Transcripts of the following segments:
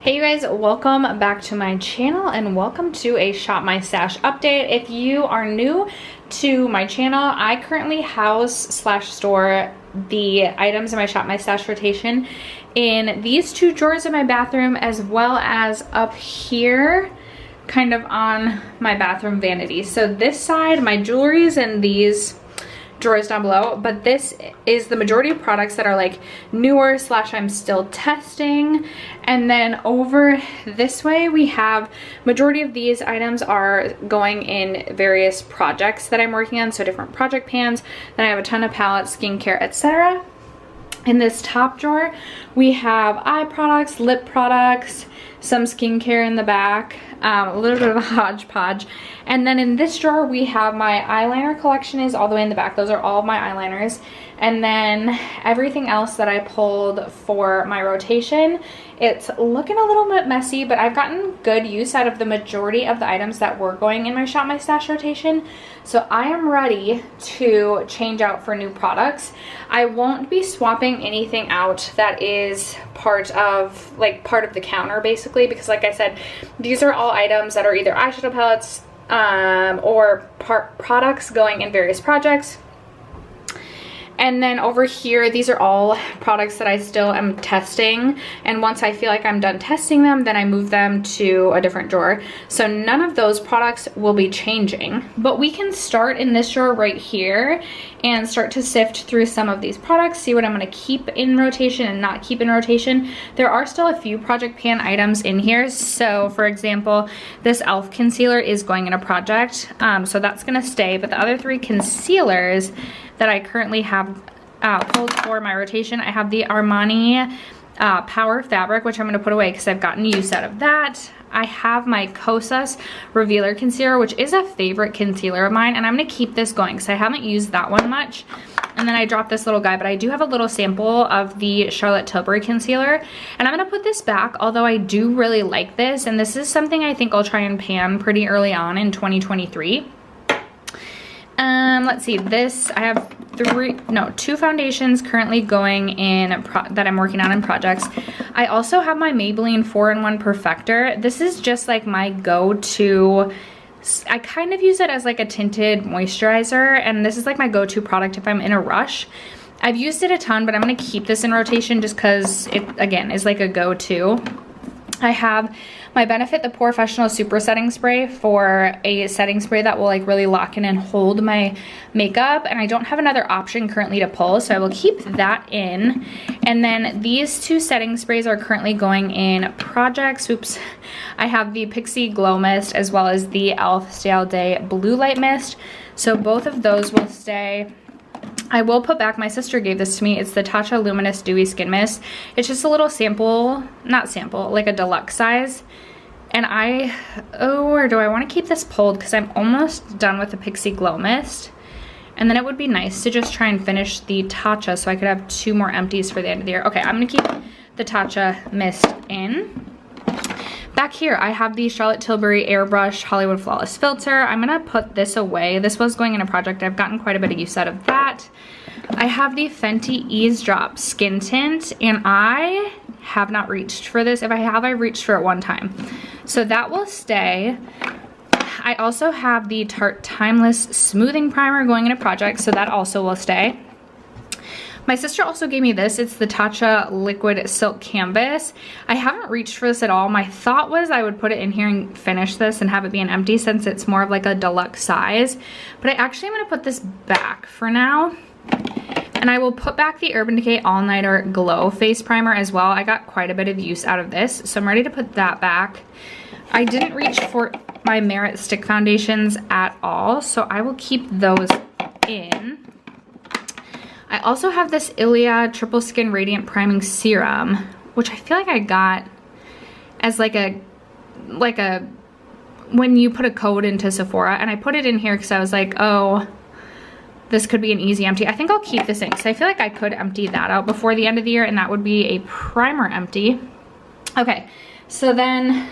Hey you guys, welcome back to my channel and welcome to a Shop My Stash update. If you are new to my channel, I currently house/store the items in my Shop My Stash rotation in these two drawers in my bathroom, as well as up here kind of on my bathroom vanity. So this side, my jewelry is in these drawers down below, but this is the majority of products that are like newer / I'm still testing. And then over this way we have majority of these items are going in various projects that I'm working on, so different project pans. Then I have a ton of palettes, skincare, etc. In this top drawer we have eye products, lip products, some skincare in the back, a little bit of a hodgepodge. And then in this drawer we have my eyeliner collection is all the way in the back. Those are all of my eyeliners. And then everything else that I pulled for my rotation. It's looking a little bit messy, but I've gotten good use out of the majority of the items that were going in my Shop My Stash rotation. So I am ready to change out for new products. I won't be swapping anything out that is part of the counter basically, because like I said, these are all items that are either eyeshadow palettes or products going in various projects. And then over here, these are all products that I still am testing. And once I feel like I'm done testing them, then I move them to a different drawer. So none of those products will be changing. But we can start in this drawer right here and start to sift through some of these products, see what I'm gonna keep in rotation and not keep in rotation. There are still a few project pan items in here. So for example, this e.l.f. concealer is going in a project. So that's gonna stay, but the other three concealers that I currently have pulled for my rotation, I have the Armani Power Fabric, which I'm going to put away because I've gotten use out of that. I have my Kosas Revealer Concealer, which is a favorite concealer of mine, and I'm going to keep this going because I haven't used that one much. And then I dropped this little guy, but I do have a little sample of the Charlotte Tilbury concealer, and I'm going to put this back, although I do really like this, and this is something I think I'll try and pan pretty early on in 2023. Let's see, I have two foundations currently going in that I'm working on in projects. I also have my Maybelline 4-in-1 Perfector. This is just like my go-to. I kind of use it as like a tinted moisturizer, and this is like my go-to product if I'm in a rush. I've used it a ton, but I'm going to keep this in rotation just because it, again, is like a go-to. I have my Benefit the Professional Super Setting Spray for a setting spray that will like really lock in and hold my makeup, and I don't have another option currently to pull, so I will keep that in. And then these two setting sprays are currently going in projects. Oops. I have the Pixi Glow Mist as well as the e.l.f. Stay All Day Blue Light Mist, so both of those will stay. I will put back, my sister gave this to me, it's the Tatcha Luminous Dewy Skin Mist. It's just a little sample, not sample, like a deluxe size. And or do I want to keep this pulled because I'm almost done with the Pixi Glow Mist. And then it would be nice to just try and finish the Tatcha so I could have 2 more empties for the end of the year. Okay, I'm going to keep the Tatcha Mist in. Back here, I have the Charlotte Tilbury Airbrush Hollywood Flawless Filter. I'm gonna put this away. This was going in a project. I've gotten quite a bit of use out of that. I have the Fenty Eavesdrop Skin Tint, and I have not reached for this. If I have, I've reached for it one time. So that will stay. I also have the Tarte Timeless Smoothing Primer going in a project, so that also will stay. My sister also gave me this. It's the Tatcha Liquid Silk Canvas. I haven't reached for this at all. My thought was I would put it in here and finish this and have it be an empty since it's more of like a deluxe size. But I actually am going to put this back for now. And I will put back the Urban Decay All Nighter Glow Face Primer as well. I got quite a bit of use out of this, so I'm ready to put that back. I didn't reach for my Merit Stick Foundations at all, so I will keep those in. I also have this Ilia Triple Skin Radiant Priming Serum, which I feel like I got as like a when you put a code into Sephora, and I put it in here because I was like, oh, this could be an easy empty. I think I'll keep this in because I feel like I could empty that out before the end of the year, and that would be a primer empty. Okay, so then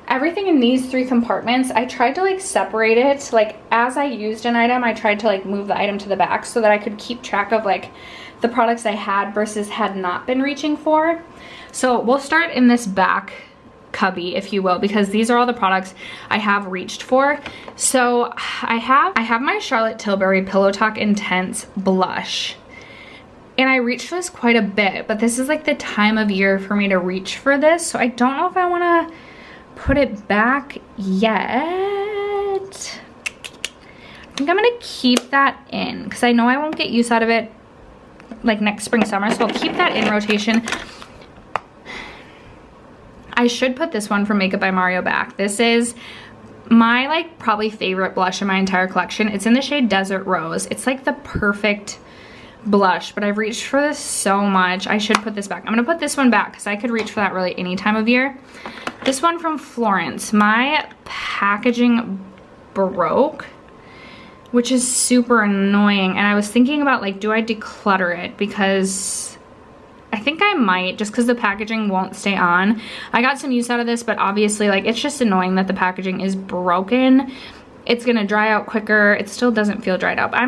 everything in these 3 compartments, I tried to like separate it, like as I used an item, I tried to like move the item to the back so that I could keep track of like the products I had versus had not been reaching for. So we'll start in this back cubby, if you will, because these are all the products I have reached for. So I have my Charlotte Tilbury Pillow Talk Intense blush. And I reached for this quite a bit, but this is like the time of year for me to reach for this. So I don't know if I want to put it back yet. I think I'm going to keep that in because I know I won't get use out of it like next spring, summer. So I'll keep that in rotation. I should put this one from Makeup by Mario back. This is my like probably favorite blush in my entire collection. It's in the shade Desert Rose. It's like the perfect blush, but I've reached for this so much. I should put this back. I'm gonna put this one back because I could reach for that really any time of year. This one from Florence. My packaging broke, which is super annoying, and I was thinking about like, do I declutter it? Because I think I might, just because the packaging won't stay on. I got some use out of this, but obviously like it's just annoying that the packaging is broken. It's gonna dry out quicker. It still doesn't feel dried up. I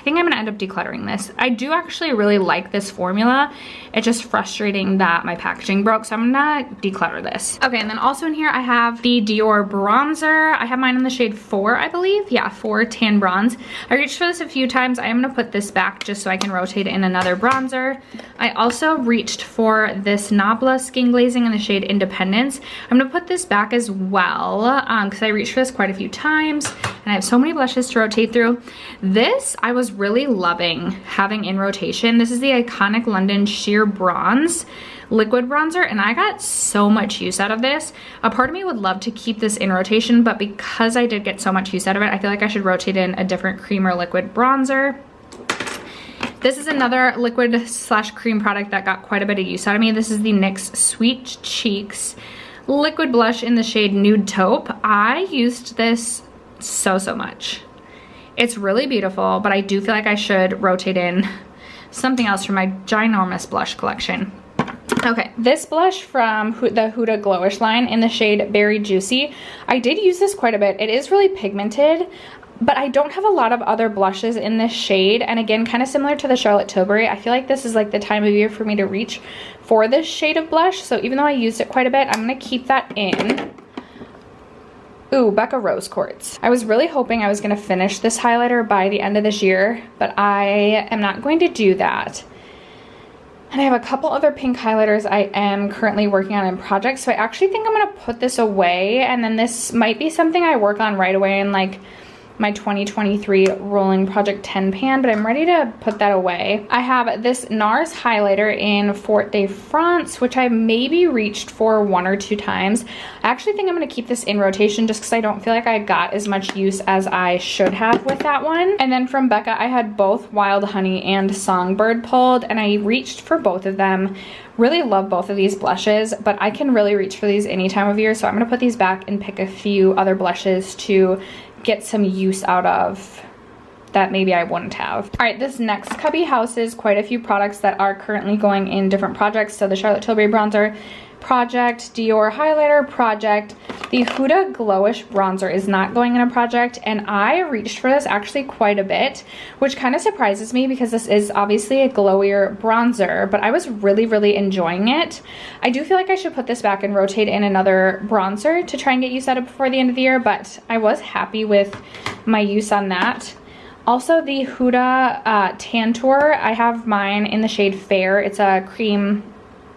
think I'm gonna end up decluttering this. I do actually really like this formula. It's just frustrating that my packaging broke, so I'm gonna declutter this. Okay, and then also in here I have the Dior bronzer. I have mine in the shade 4, I believe. Yeah, 4 tan bronze. I reached for this a few times. I am gonna put this back just so I can rotate in another bronzer. I also reached for this Nabla Skin Glazing in the shade Independence. I'm gonna put this back as well because I reached for this quite a few times. And I have so many blushes to rotate through. This I was really loving having in rotation. This is the Iconic London Sheer Bronze liquid bronzer, and I got so much use out of this. A part of me would love to keep this in rotation, but because I did get so much use out of it, I feel like I should rotate in a different cream or liquid bronzer. This is another liquid slash cream product that got quite a bit of use out of me. This is the NYX Sweet Cheeks liquid blush in the shade Nude Taupe. I used this so much. It's really beautiful, but I do feel like I should rotate in something else from my ginormous blush collection. Okay, this blush from the Huda Glowish line in the shade Berry Juicy. I did use this quite a bit. It is really pigmented, but I don't have a lot of other blushes in this shade. And again, kind of similar to the Charlotte Tilbury, I feel like this is like the time of year for me to reach for this shade of blush. So even though I used it quite a bit, I'm gonna keep that in. Ooh, Becca Rose Quartz. I was really hoping I was gonna finish this highlighter by the end of this year, but I am not going to do that. And I have a couple other pink highlighters I am currently working on in projects, so I actually think I'm gonna put this away, and then this might be something I work on right away in like my 2023 rolling project 10 pan, but I'm ready to put that away. I have this NARS highlighter in Fort de France, which I maybe reached for 1 or 2 times. I actually think I'm gonna keep this in rotation just because I don't feel like I got as much use as I should have with that one. And then from Becca, I had both Wild Honey and Songbird pulled, and I reached for both of them. Really love both of these blushes, but I can really reach for these any time of year, so I'm gonna put these back and pick a few other blushes to get some use out of that maybe I wouldn't have. All right, this next cubby houses quite a few products that are currently going in different projects. So the Charlotte Tilbury bronzer project, Dior highlighter project. The Huda Glowish bronzer is not going in a project, and I reached for this actually quite a bit, which kind of surprises me because this is obviously a glowier bronzer, but I was really enjoying it. I do feel like I should put this back and rotate in another bronzer to try and get use out of before the end of the year, but I was happy with my use on that. Also the Huda Tantour, I have mine in the shade Fair. It's a cream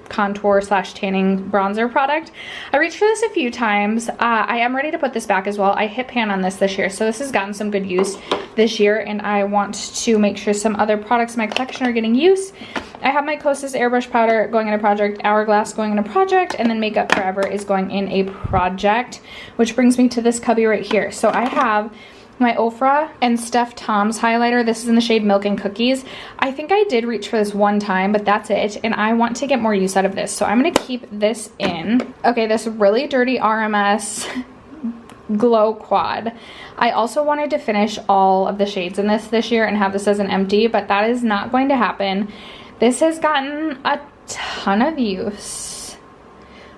contour slash tanning bronzer product. I reached for this a few times. I am ready to put this back as well. I hit pan on this year, so this has gotten some good use this year, and I want to make sure some other products in my collection are getting use. I have my Kosas airbrush powder going in a project, Hourglass going in a project, and then Makeup Forever is going in a project, which brings me to this cubby right here. So I have my Ofra and Steph Tom's highlighter. This is in the shade Milk and Cookies. I think I did reach for this one time, but that's it, and I want to get more use out of this, so I'm gonna keep this in. Okay, this really dirty RMS Glow Quad. I also wanted to finish all of the shades in this year and have this as an empty, but that is not going to happen. This has gotten a ton of use,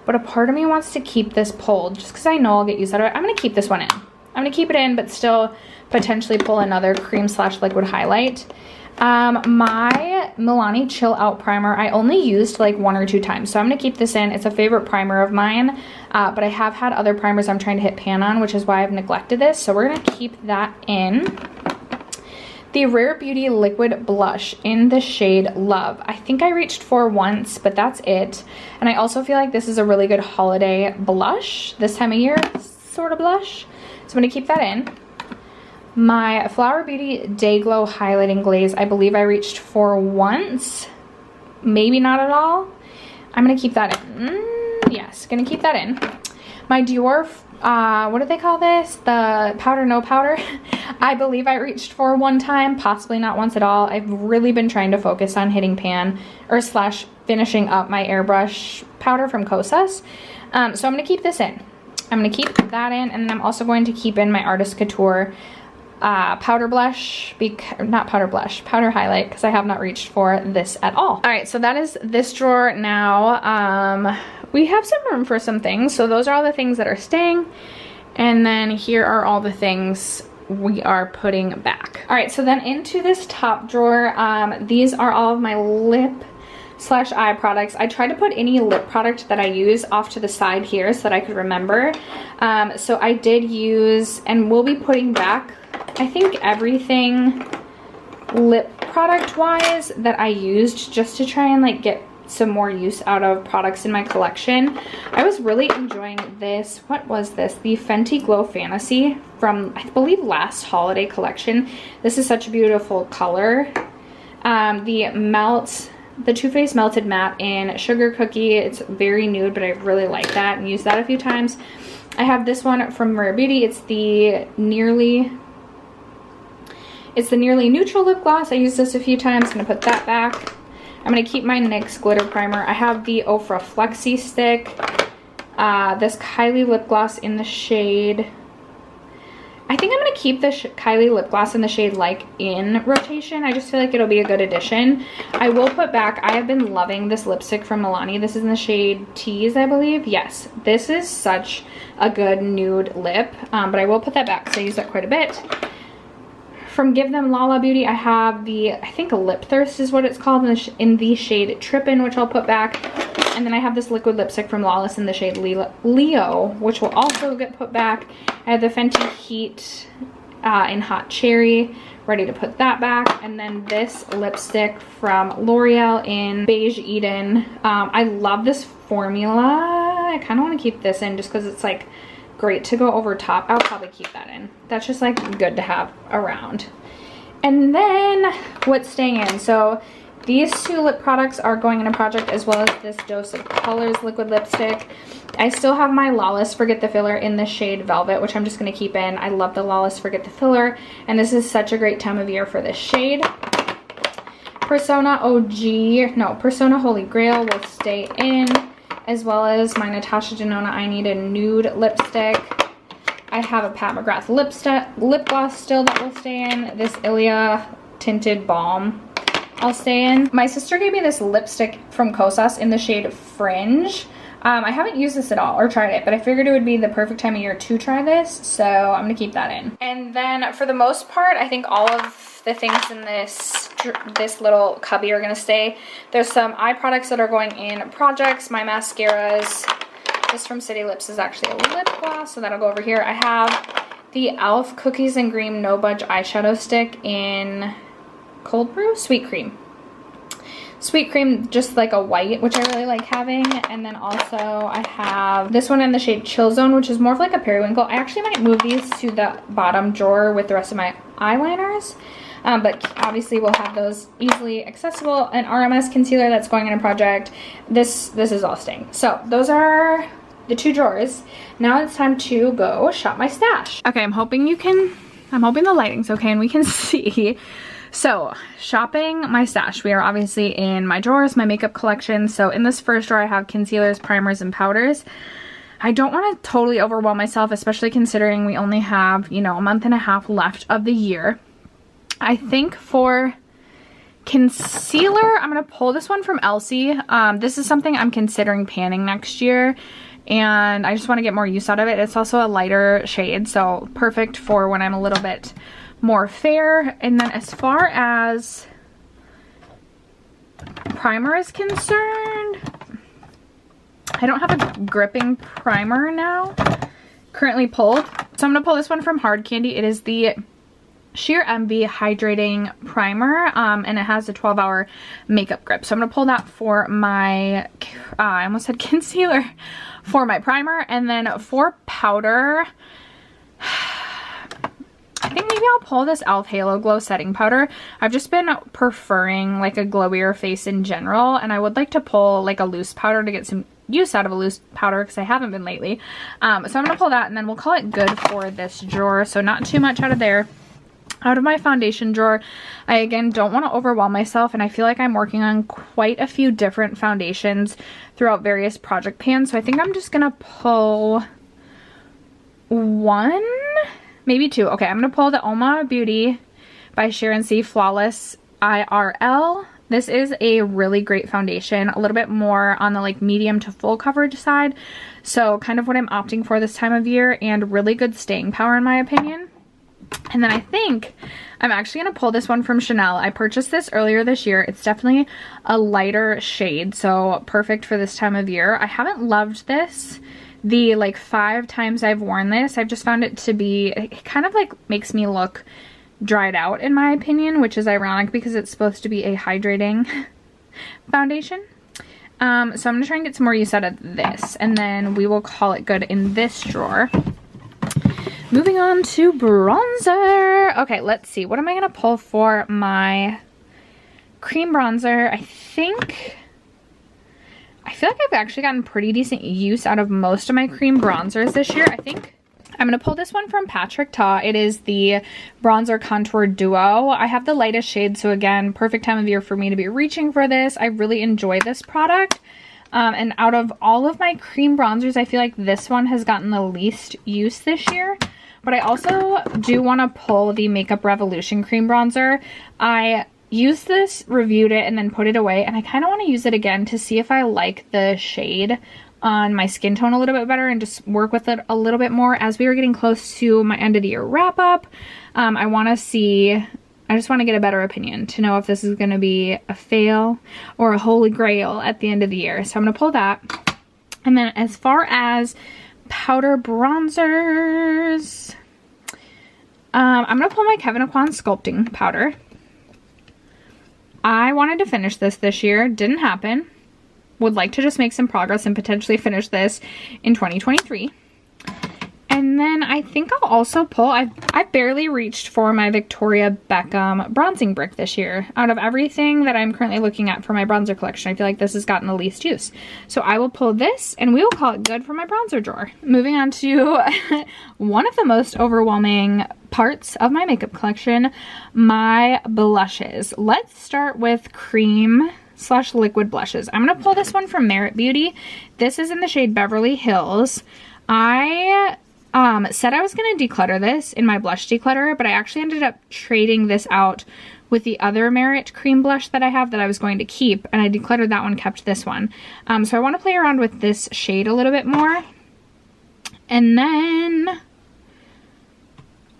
but a part of me wants to keep this pulled just because I know I'll get use out of it. I'm gonna keep this one in. I'm gonna keep it in, but still potentially pull another cream slash liquid highlight. My Milani Chill Out Primer. I only used like 1 or 2 times, so I'm gonna keep this in. It's a favorite primer of mine, but I have had other primers I'm trying to hit pan on, which is why I've neglected this, so we're gonna keep that in. The Rare Beauty Liquid Blush in the shade Love. I think I reached for once, but that's it. And I also feel like this is a really good holiday blush, this time of year sort of blush. So I'm gonna keep that in. My Flower Beauty Day Glow Highlighting Glaze. I believe I reached for once, maybe not at all. I'm gonna keep that in. Yes, gonna keep that in. My Dior, what do they call this? The Powder No Powder. I believe I reached for 1 time, possibly not once at all. I've really been trying to focus on hitting pan or slash finishing up my airbrush powder from Kosas. So I'm gonna keep this in. I'm gonna keep that in, and then I'm also going to keep in my Artist Couture powder blush, powder highlight, because I have not reached for this at all. All right, so that is this drawer now. We have some room for some things, so those are all the things that are staying, and then here are all the things we are putting back. All right, so then into this top drawer, these are all of my lip slash eye products. I tried to put any lip product that I use off to the side here so that I could remember. So I did use, and we'll be putting back, I think, everything lip product wise that I used, just to try and like get some more use out of products in my collection. I was really enjoying this. What was this? The Fenty Glow Fantasy from, I believe, last holiday collection. This is such a beautiful color. The Too Faced Melted Matte in Sugar Cookie. It's very nude, but I really like that and used that a few times. I have this one from Rare Beauty. It's the Nearly Neutral Lip Gloss. I used this a few times. I'm gonna put that back. I'm gonna keep my NYX glitter primer. I have the Ofra Flexi Stick. This Kylie lip gloss in the shade, I think I'm gonna keep the Kylie lip gloss in the shade Like in rotation. I just feel like it'll be a good addition. I will put back, I have been loving this lipstick from Milani. This is in the shade Tease, I believe. Yes, this is such a good nude lip, but I will put that back because I use that quite a bit. From Give Them Lala Beauty, I have the, I think Lip Thirst is what it's called, in the shade Trippin', which I'll put back. And then I have this liquid lipstick from Lawless in the shade Leo, which will also get put back. I have the Fenty Heat in Hot Cherry, ready to put that back. And then this lipstick from L'Oreal in Beige Eden. I love this formula. I kind of want to keep this in just because it's like great to go over top. I'll probably keep that in. That's just like good to have around. And then what's staying in? So these 2 lip products are going in a project, as well as this Dose of Colors liquid lipstick. I still have my Lawless Forget the Filler in the shade Velvet, which I'm just going to keep in. I love the Lawless Forget the Filler, and this is such a great time of year for this shade. Persona Holy Grail will stay in, as well as my Natasha Denona I Need a Nude lipstick. I have a Pat McGrath lip gloss still that will stay in. This Ilia Tinted Balm I'll stay in. My sister gave me this lipstick from Kosas in the shade Fringe. I haven't used this at all or tried it, but I figured it would be the perfect time of year to try this, so I'm gonna keep that in. And then for the most part, I think all of the things in this little cubby are gonna stay. There's some eye products that are going in projects. My mascaras, this from City Lips is actually a lip gloss, so that'll go over here. I have the e.l.f. Cookies and Cream No Budge eyeshadow stick in Cold Brew? Sweet Cream. Sweet Cream, just like a white, which I really like having. And then also I have this one in the shade Chill Zone, which is more of like a periwinkle. I actually might move these to the bottom drawer with the rest of my eyeliners. But obviously we'll have those easily accessible. An RMS concealer that's going in a project. This is all staying. So those are the 2 drawers. Now it's time to go shop my stash. Okay, I'm hoping the lighting's okay and we can see. So, shopping my stash. We are obviously in my drawers, my makeup collection. So in this first drawer I have concealers, primers, and powders. I don't want to totally overwhelm myself, especially considering we only have, you know, a month and a half left of the year. I think for concealer, I'm going to pull this one from Elsie. This is something I'm considering panning next year, and I just want to get more use out of it. It's also a lighter shade, so perfect for when I'm a little bit more fair. And then as far as primer is concerned, I don't have a gripping primer now currently pulled. So I'm going to pull this one from Hard Candy. It is the Sheer Envy Hydrating Primer, and it has a 12-hour makeup grip. So I'm going to pull that for my, I almost said concealer, for my primer. And then for powder, I think maybe I'll pull this e.l.f. Halo Glow Setting Powder. I've just been preferring like a glowier face in general, and I would like to pull like a loose powder to get some use out of a loose powder because I haven't been lately. So I'm going to pull that, and then we'll call it good for this drawer. So not too much out of there. Out of my foundation drawer, I again don't want to overwhelm myself, and I feel like I'm working on quite a few different foundations throughout various project pans. So I think I'm just going to pull one, maybe two. Okay, I'm going to pull the Oma Beauty by Sharon C. Flawless IRL. This is a really great foundation, a little bit more on the like medium to full coverage side. So kind of what I'm opting for this time of year, and really good staying power in my opinion. And then I think I'm actually going to pull this one from Chanel. I purchased this earlier this year. It's definitely a lighter shade, so perfect for this time of year. I haven't loved this. The like 5 times I've worn this, I've just found it to be, it kind of like makes me look dried out in my opinion, which is ironic because it's supposed to be a hydrating foundation. So I'm going to try and get some more use out of this, and then we will call it good in this drawer. Moving on to bronzer. Okay, let's see. What am I going to pull for my cream bronzer? I feel like I've actually gotten pretty decent use out of most of my cream bronzers this year. I think I'm going to pull this one from Patrick Ta. It is the Bronzer Contour Duo. I have the lightest shade, so again, perfect time of year for me to be reaching for this. I really enjoy this product. And out of all of my cream bronzers, I feel like this one has gotten the least use this year. But I also do want to pull the Makeup Revolution cream bronzer. I used this, reviewed it, and then put it away. And I kind of want to use it again to see if I like the shade on my skin tone a little bit better and just work with it a little bit more as we are getting close to my end of the year wrap up. I just want to get a better opinion to know if this is going to be a fail or a holy grail at the end of the year. So I'm going to pull that. And then as far as powder bronzers, I'm going to pull my Kevyn Aucoin Sculpting Powder. I wanted to finish this year. Didn't happen. Would like to just make some progress and potentially finish this in 2023. And then I think I'll also pull, I barely reached for my Victoria Beckham bronzing brick this year. Out of everything that I'm currently looking at for my bronzer collection, I feel like this has gotten the least use. So I will pull this, and we will call it good for my bronzer drawer. Moving on to one of the most overwhelming parts of my makeup collection, my blushes. Let's start with cream/liquid blushes. I'm going to pull this one from Merit Beauty. This is in the shade Beverly Hills. I said I was going to declutter this in my blush declutter, but I actually ended up trading this out with the other Merit cream blush that I have that I was going to keep, and I decluttered that one, kept this one. So I want to play around with this shade a little bit more. And then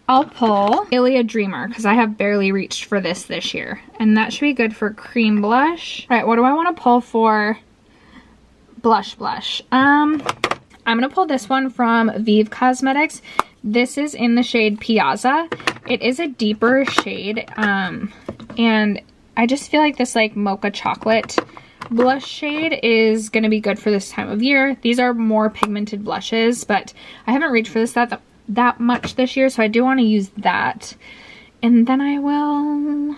I'll pull Ilia Dreamer because I have barely reached for this year, and that should be good for cream blush. All right, what do I want to pull for blush? I'm going to pull this one from Vive Cosmetics. This is in the shade Piazza. It is a deeper shade, and I just feel like this like mocha chocolate blush shade is going to be good for this time of year. These are more pigmented blushes, but I haven't reached for this that much this year, so I do want to use that. And then I will,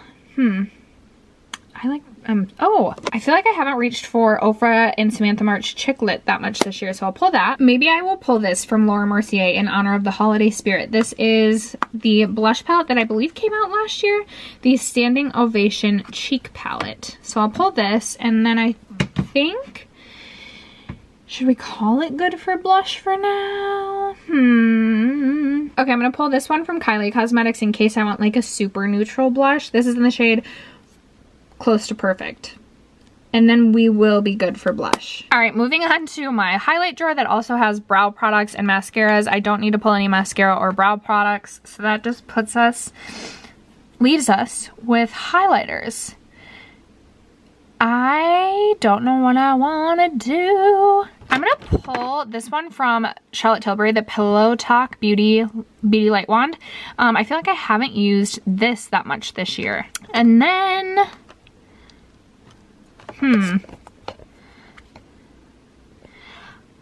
I feel like I haven't reached for Ofra and Samantha March Chick Lit that much this year, so I'll pull that. Maybe I will pull this from Laura Mercier in honor of the holiday spirit. This is the blush palette that I believe came out last year, the Standing Ovation Cheek Palette. So I'll pull this, and then I think, should we call it good for blush for now? Okay, I'm going to pull this one from Kylie Cosmetics in case I want like a super neutral blush. This is in the shade Close to Perfect. And then we will be good for blush. All right, moving on to my highlight drawer that also has brow products and mascaras. I don't need to pull any mascara or brow products, so that just leaves us with highlighters. I don't know what I want to do. I'm going to pull this one from Charlotte Tilbury, the Pillow Talk Beauty Light Wand. I feel like I haven't used this that much this year. And then, I'm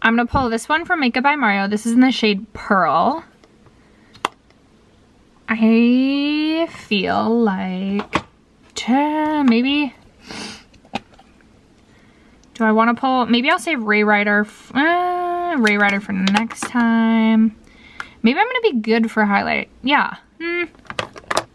going to pull this one from Makeup by Mario. This is in the shade Pearl. I feel like maybe... Do I want to pull? Maybe I'll save Ray Rider for next time. Maybe I'm going to be good for highlight. Yeah.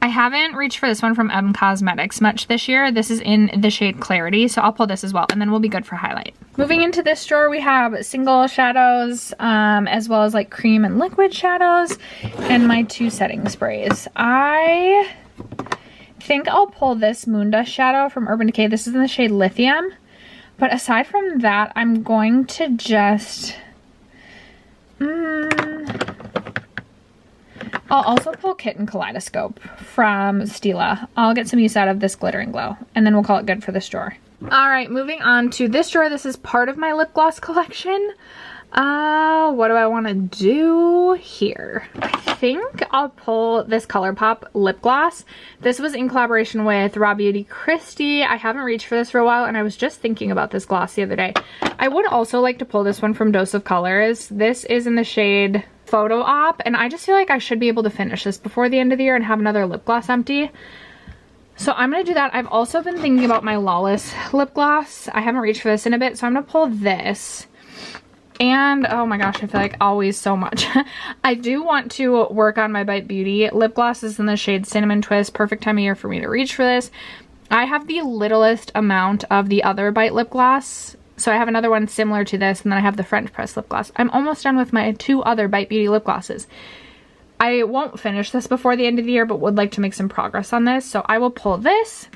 I haven't reached for this one from M Cosmetics much this year. This is in the shade Clarity, so I'll pull this as well, and then we'll be good for highlight. Moving into this drawer, we have single shadows, as well as like cream and liquid shadows, and my 2 setting sprays. I think I'll pull this Moon Dust shadow from Urban Decay. This is in the shade Lithium. But aside from that, I'm going to just, I'll also pull Kitten Kaleidoscope from Stila. I'll get some use out of this Glitter and Glow, and then we'll call it good for this drawer. All right, moving on to this drawer. This is part of my lip gloss collection. What do I want to do here? I think I'll pull this ColourPop lip gloss. This was in collaboration with Raw Beauty Christie. I haven't reached for this for a while, and I was just thinking about this gloss the other day. I would also like to pull this one from Dose of Colors. This is in the shade Photo Op, and I just feel like I should be able to finish this before the end of the year and have another lip gloss empty. So I'm going to do that. I've also been thinking about my Lawless lip gloss. I haven't reached for this in a bit, so I'm going to pull this. And oh my gosh, I feel like always so much. I do want to work on my Bite Beauty lip glosses in the shade Cinnamon Twist. Perfect time of year for me to reach for this. I have the littlest amount of the other Bite lip gloss. So I have another one similar to this, and then I have the French press lip gloss. I'm almost done with my 2 other Bite Beauty lip glosses. I won't finish this before the end of the year, but would like to make some progress on this. So I will pull this.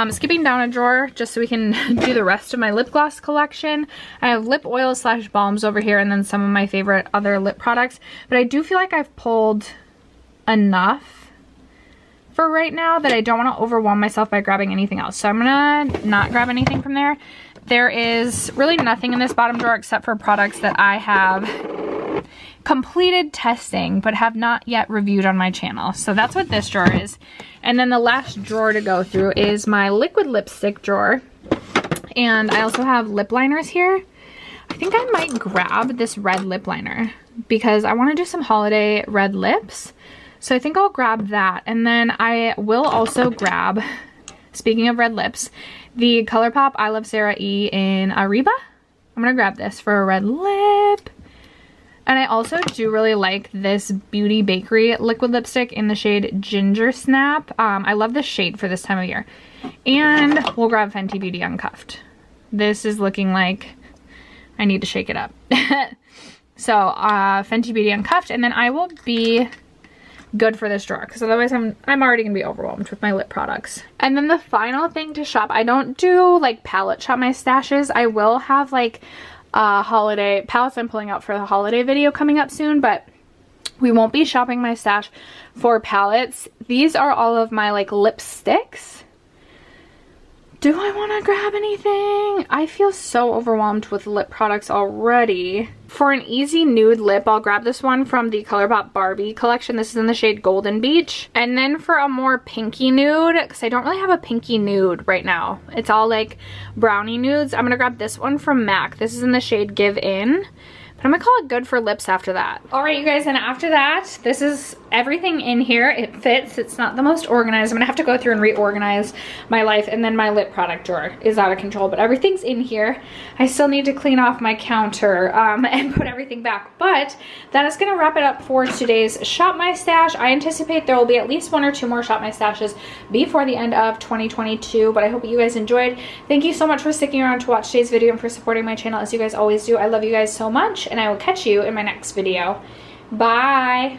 Skipping down a drawer just so we can do the rest of my lip gloss collection. I have lip oils / balms over here, and then some of my favorite other lip products. But I do feel like I've pulled enough for right now that I don't want to overwhelm myself by grabbing anything else. So I'm gonna not grab anything from there. There is really nothing in this bottom drawer except for products that I have completed testing but have not yet reviewed on my channel. So that's what this drawer is. And then the last drawer to go through is my liquid lipstick drawer. And I also have lip liners here. I think I might grab this red lip liner because I want to do some holiday red lips. So I think I'll grab that. And then I will also grab, speaking of red lips, the ColourPop I Love Sarah E in Ariba. I'm going to grab this for a red lip. And I also do really like this Beauty Bakery liquid lipstick in the shade Ginger Snap. I love this shade for this time of year. And we'll grab Fenty Beauty Uncuffed. This is looking like I need to shake it up. So Fenty Beauty Uncuffed, and then I will be good for this drawer because otherwise I'm already gonna be overwhelmed with my lip products. And then the final thing to shop, I don't do like palette shop my stashes. I will have like holiday palettes I'm pulling out for the holiday video coming up soon, but we won't be shopping my stash for palettes. These are all of my like lipsticks. Do I want to grab anything? I feel so overwhelmed with lip products already. For an easy nude lip, I'll grab this one from the ColourPop Barbie collection. This is in the shade Golden Beach. And then for a more pinky nude, because I don't really have a pinky nude right now. It's all like brownie nudes. I'm going to grab this one from MAC. This is in the shade Give In. But I'm gonna call it good for lips after that. All right, you guys, and after that, this is everything in here. It fits. It's not the most organized. I'm gonna have to go through and reorganize my life, and then my lip product drawer is out of control, but everything's in here. I still need to clean off my counter and put everything back, but that is gonna wrap it up for today's Shop My Stash. I anticipate there will be at least 1 or 2 more Shop My Stashes before the end of 2022, but I hope you guys enjoyed. Thank you so much for sticking around to watch today's video and for supporting my channel as you guys always do. I love you guys so much, and I will catch you in my next video. Bye!